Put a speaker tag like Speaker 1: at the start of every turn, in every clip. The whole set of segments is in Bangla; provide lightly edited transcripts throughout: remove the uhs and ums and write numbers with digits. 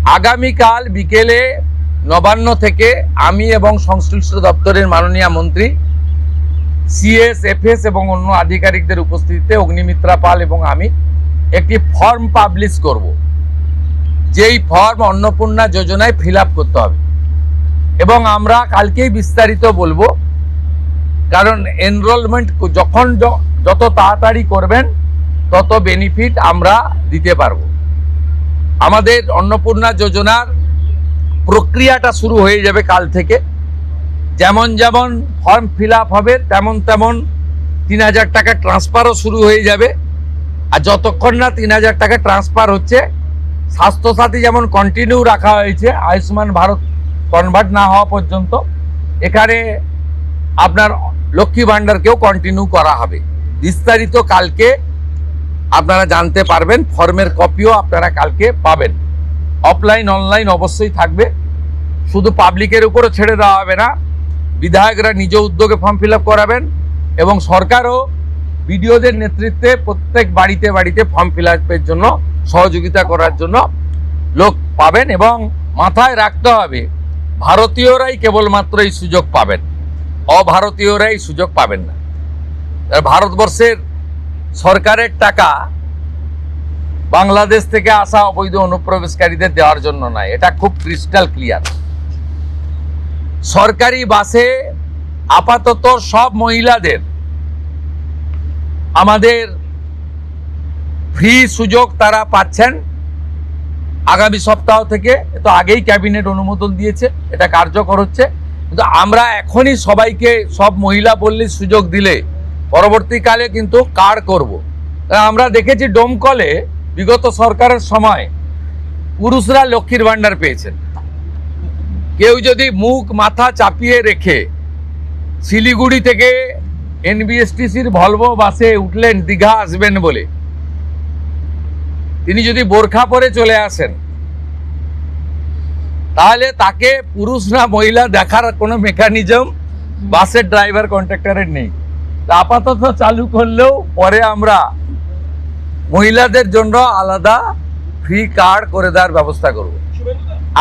Speaker 1: আগামীকাল বিকেলে নবান্ন থেকে আমি এবং সংশ্লিষ্ট দপ্তরের মাননীয় মন্ত্রী, সিএস, এফএস এবং অন্য আধিকারিকদের উপস্থিতিতে অগ্নিমিত্রা পাল এবং আমি একটি ফর্ম পাবলিশ করব, যেই ফর্ম অন্নপূর্ণা যোজনায় ফিল আপ করতে হবে এবং আমরা কালকেই বিস্তারিত বলবো। কারণ এনরোলমেন্ট যখন যত তাড়াতাড়ি করবেন তত বেনিফিট আমরা দিতে পারবো। আমাদের অন্নপূর্ণা যোজনার প্রক্রিয়াটা শুরু হয়ে যাবে কাল থেকে। যেমন যেমন ফর্ম ফিল আপ হবে তেমন তেমন ৩,০০০ টাকা ট্রান্সফারও শুরু হয়ে যাবে। আর যতক্ষণ না ৩,০০০ টাকা ট্রান্সফার হচ্ছে, স্বাস্থ্যসাথী যেমন কন্টিনিউ রাখা হয়েছে আয়ুষ্মান ভারত কনভার্ট না হওয়া পর্যন্ত, এখানে আপনার লক্ষ্মী ভাণ্ডারকেও কন্টিনিউ করা হবে। বিস্তারিত কালকে আপনারা জানতে পারবেন। ফর্মের কপিও আপনারা কালকে পাবেন। অফলাইন অনলাইন অবশ্যই থাকবে। শুধু পাবলিকের উপরও ছেড়ে দেওয়া হবে না, বিধায়করা নিজ উদ্যোগে ফর্ম ফিল আপ করাবেন এবং সরকারও বিডিওদের নেতৃত্বে প্রত্যেক বাড়িতে বাড়িতে ফর্ম ফিল আপের জন্য সহযোগিতা করার জন্য লোক পাবেন। এবং মাথায় রাখতে হবে, ভারতীয়রাই কেবলমাত্র এই সুযোগ পাবেন, অভারতীয়রাই সুযোগ পাবেন না। ভারতবর্ষের সরকারের টাকা বাংলাদেশ থেকে আসা অবৈধ অনুপ্রবেশকারীদের দেওয়ার জন্য নয়, এটা খুব ক্রিস্টাল ক্লিয়ার। সরকারি বাসে আপাতত সব মহিলাদের আমাদের ফ্রি সুযোগ তারা পাচ্ছেন আগামী সপ্তাহ থেকে। তো আগেই ক্যাবিনেট অনুমোদন দিয়েছে, এটা কার্যকর হচ্ছে। কিন্তু আমরা এখনই সবাইকে সব মহিলা বললে সুযোগ দিলে পরবর্তীকালে কিন্তু কার্ড করব। আমরা দেখেছি ডোমকলে বিগত সরকারের সময় পুরুষরা লক্ষ্মীর ভাণ্ডার পেয়েছেন। কেউ যদি মুখ মাথা চাপিয়ে রেখে শিলিগুড়ি থেকে এনবিএসটিসির ভলভো বাসে উঠলেন দীঘা আসবেন বলে, তিনি যদি বোরখা পরে চলে আসেন, তাহলে তাকে পুরুষ না মহিলা দেখার কোনো মেকানিজম বাসের ড্রাইভার কন্ট্রাক্টরের নেই। আপাতত চালু করলেও পরে আমরা মহিলাদের জন্য আলাদা ফ্রি কার্ড করে দেওয়ার ব্যবস্থা করব।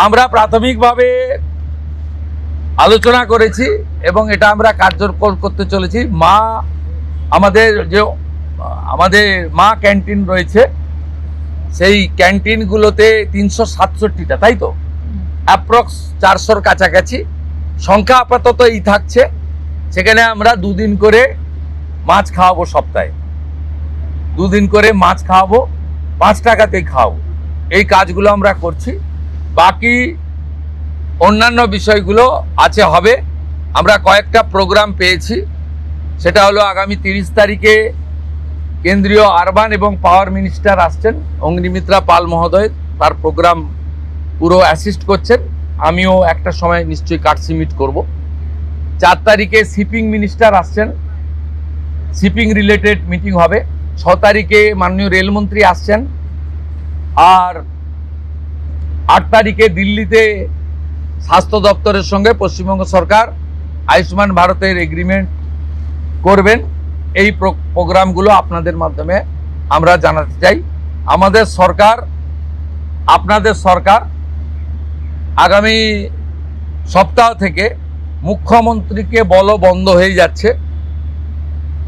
Speaker 1: আমরা প্রাথমিকভাবে আলোচনা করেছি এবং এটা আমরা কার্যকর করতে চলেছি। আমাদের মা ক্যান্টিন রয়েছে, সেই ক্যান্টিনগুলোতে ৩৬৭টা, তাই তো অ্যাপ্রক্স 400-র কাছাকাছি সংখ্যা আপাতত এই থাকছে। সেখানে আমরা 2 দিন করে মাছ খাওয়াবো, সপ্তাহে 2 দিন করে মাছ খাওয়াবো, 5 টাকাতেই খাওয়াবো। এই কাজগুলো আমরা করছি। বাকি অন্যান্য বিষয়গুলো হবে। আমরা কয়েকটা প্রোগ্রাম পেয়েছি। সেটা হলো আগামী 30 তারিখে কেন্দ্রীয় আরবান এবং পাওয়ার মিনিস্টার আসছেন, অগ্নিমিত্রা পাল মহোদয়, তার প্রোগ্রাম পুরো অ্যাসিস্ট করছেন। আমিও একটা সময় নিশ্চয়ই কাটসি মিট করব। 4 তারিখে শিপিং মিনিস্টার আসছেন, শিপিং রিলেটেড মিটিং হবে। 6 তারিখে মাননীয় রেলমন্ত্রী আসছেন। আর 8 তারিখে দিল্লিতে স্বাস্থ্য দপ্তরের সঙ্গে পশ্চিমবঙ্গ সরকার আয়ুষ্মান ভারতের এগ্রিমেন্ট করবেন। এই প্রোগ্রামগুলো আপনাদের মাধ্যমে আমরা জানাতে চাই। আমাদের সরকার, আপনাদের সরকার আগামী সপ্তাহ থেকে মুখ্যমন্ত্রীকে বন্ধ হয়ে যাচ্ছে,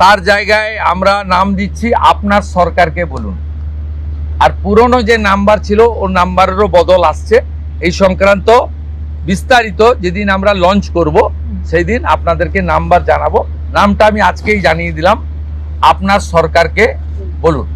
Speaker 1: তার জায়গায় আমরা নাম দিচ্ছি আপনার সরকারকে বলুন। আর পুরনো যে নাম্বার ছিল ওর নাম্বারেরও বদল আসছে। এই সংক্রান্ত বিস্তারিত যেদিন আমরা লঞ্চ করব সেই দিন আপনাদেরকে নাম্বার জানাবো। নামটা আমি আজকেই জানিয়ে দিলাম, আপনার সরকারকে বলুন।